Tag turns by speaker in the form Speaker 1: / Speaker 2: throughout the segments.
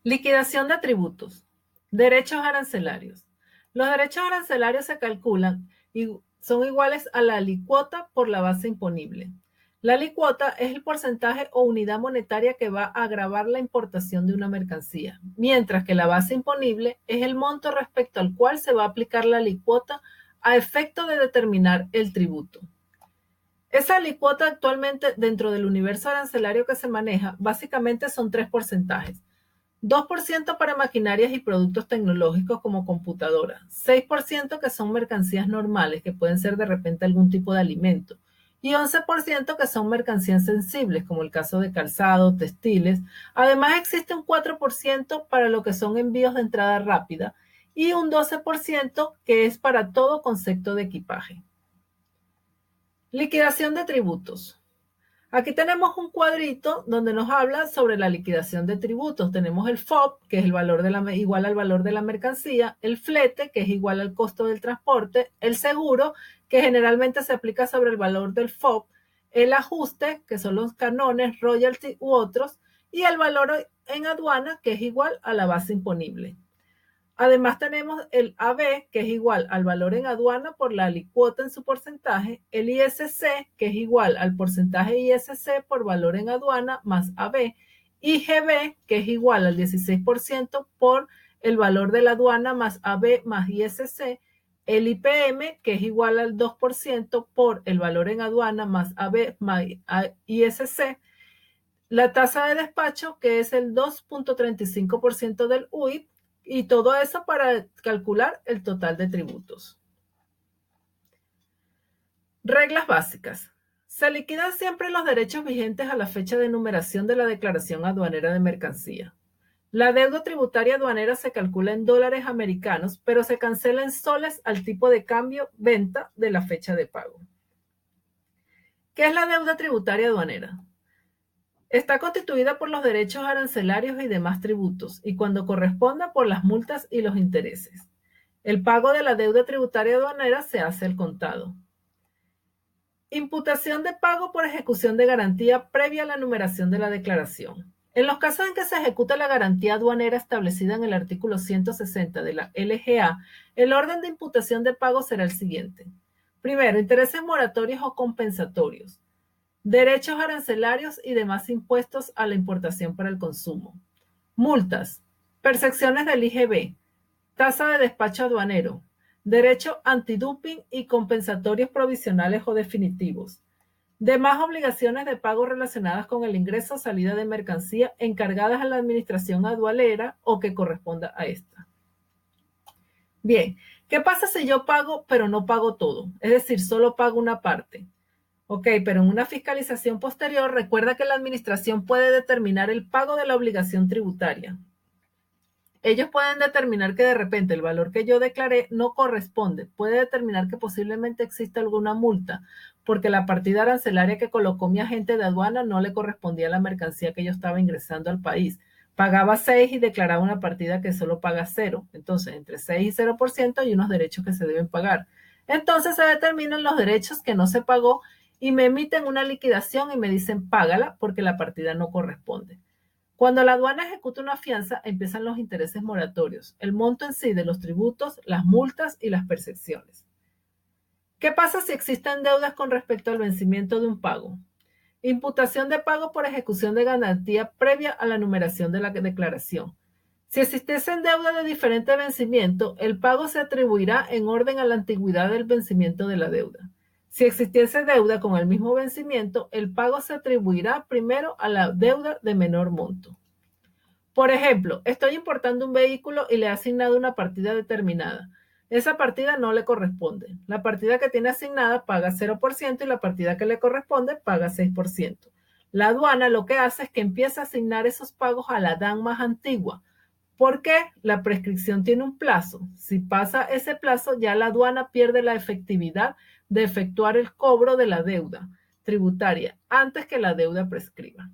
Speaker 1: Liquidación de tributos. Derechos arancelarios. Los derechos arancelarios se calculan y son iguales a la alicuota por la base imponible. La alicuota es el porcentaje o unidad monetaria que va a gravar la importación de una mercancía, mientras que la base imponible es el monto respecto al cual se va a aplicar la alicuota a efecto de determinar el tributo. Esa alicuota actualmente dentro del universo arancelario que se maneja básicamente son tres porcentajes. 2% para maquinarias y productos tecnológicos como computadoras, 6% que son mercancías normales, que pueden ser de repente algún tipo de alimento, y 11% que son mercancías sensibles, como el caso de calzado, textiles. Además existe un 4% para lo que son envíos de entrada rápida y un 12% que es para todo concepto de equipaje. Liquidación de tributos. Aquí tenemos un cuadrito donde nos habla sobre la liquidación de tributos. Tenemos el FOB, que es el valor igual al valor de la mercancía, el flete, que es igual al costo del transporte, el seguro, que generalmente se aplica sobre el valor del FOB, el ajuste, que son los canones, royalty u otros, y el valor en aduana, que es igual a la base imponible. Además tenemos el AB, que es igual al valor en aduana por la alicuota en su porcentaje, el ISC, que es igual al porcentaje ISC por valor en aduana más AB, y GB, que es igual al 16% por el valor de la aduana más AB más ISC, el IPM, que es igual al 2% por el valor en aduana más AB más ISC, la tasa de despacho, que es el 2.35% del UIP, y todo eso para calcular el total de tributos. Reglas básicas. Se liquidan siempre los derechos vigentes a la fecha de numeración de la declaración aduanera de mercancía. La deuda tributaria aduanera se calcula en dólares americanos, pero se cancela en soles al tipo de cambio venta de la fecha de pago. ¿Qué es la deuda tributaria aduanera? Está constituida por los derechos arancelarios y demás tributos, y cuando corresponda por las multas y los intereses. El pago de la deuda tributaria aduanera se hace al contado. Imputación de pago por ejecución de garantía previa a la numeración de la declaración. En los casos en que se ejecuta la garantía aduanera establecida en el artículo 160 de la LGA, el orden de imputación de pago será el siguiente. Primero, intereses moratorios o compensatorios. Derechos arancelarios y demás impuestos a la importación para el consumo. Multas. Percepciones del IGB. Tasa de despacho aduanero. Derecho antiduping y compensatorios provisionales o definitivos. Demás obligaciones de pago relacionadas con el ingreso o salida de mercancía encargadas a la administración aduanera o que corresponda a esta. Bien, ¿qué pasa si yo pago pero no pago todo? Es decir, solo pago una parte. Ok, pero en una fiscalización posterior, recuerda que la administración puede determinar el pago de la obligación tributaria. Ellos pueden determinar que de repente el valor que yo declaré no corresponde. Puede determinar que posiblemente exista alguna multa, porque la partida arancelaria que colocó mi agente de aduana no le correspondía a la mercancía que yo estaba ingresando al país. Pagaba 6 y declaraba una partida que solo paga 0. Entonces, entre 6 y 0% hay unos derechos que se deben pagar. Entonces se determinan los derechos que no se pagó y me emiten una liquidación y me dicen págala porque la partida no corresponde. Cuando la aduana ejecuta una fianza, empiezan los intereses moratorios, el monto en sí de los tributos, las multas y las percepciones. ¿Qué pasa si existen deudas con respecto al vencimiento de un pago? Imputación de pago por ejecución de garantía previa a la numeración de la declaración. Si existiesen deuda de diferente vencimiento, el pago se atribuirá en orden a la antigüedad del vencimiento de la deuda. Si existiese deuda con el mismo vencimiento, el pago se atribuirá primero a la deuda de menor monto. Por ejemplo, estoy importando un vehículo y le he asignado una partida determinada. Esa partida no le corresponde. La partida que tiene asignada paga 0% y la partida que le corresponde paga 6%. La aduana lo que hace es que empieza a asignar esos pagos a la DAN más antigua. ¿Por qué? La prescripción tiene un plazo. Si pasa ese plazo, ya la aduana pierde la efectividad de efectuar el cobro de la deuda tributaria antes que la deuda prescriba.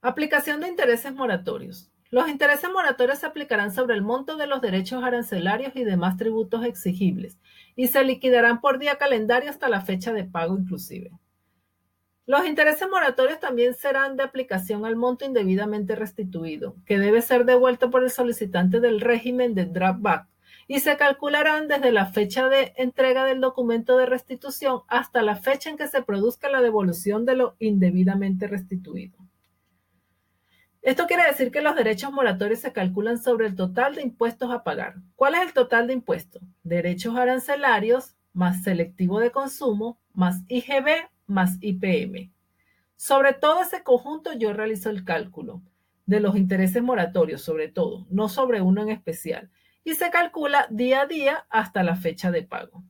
Speaker 1: Aplicación de intereses moratorios. Los intereses moratorios se aplicarán sobre el monto de los derechos arancelarios y demás tributos exigibles y se liquidarán por día calendario hasta la fecha de pago inclusive. Los intereses moratorios también serán de aplicación al monto indebidamente restituido, que debe ser devuelto por el solicitante del régimen de drawback, y se calcularán desde la fecha de entrega del documento de restitución hasta la fecha en que se produzca la devolución de lo indebidamente restituido. Esto quiere decir que los derechos moratorios se calculan sobre el total de impuestos a pagar. ¿Cuál es el total de impuestos? Derechos arancelarios más selectivo de consumo más IGB más IPM. Sobre todo ese conjunto yo realizo el cálculo de los intereses moratorios, sobre todo, no sobre uno en especial, y se calcula día a día hasta la fecha de pago.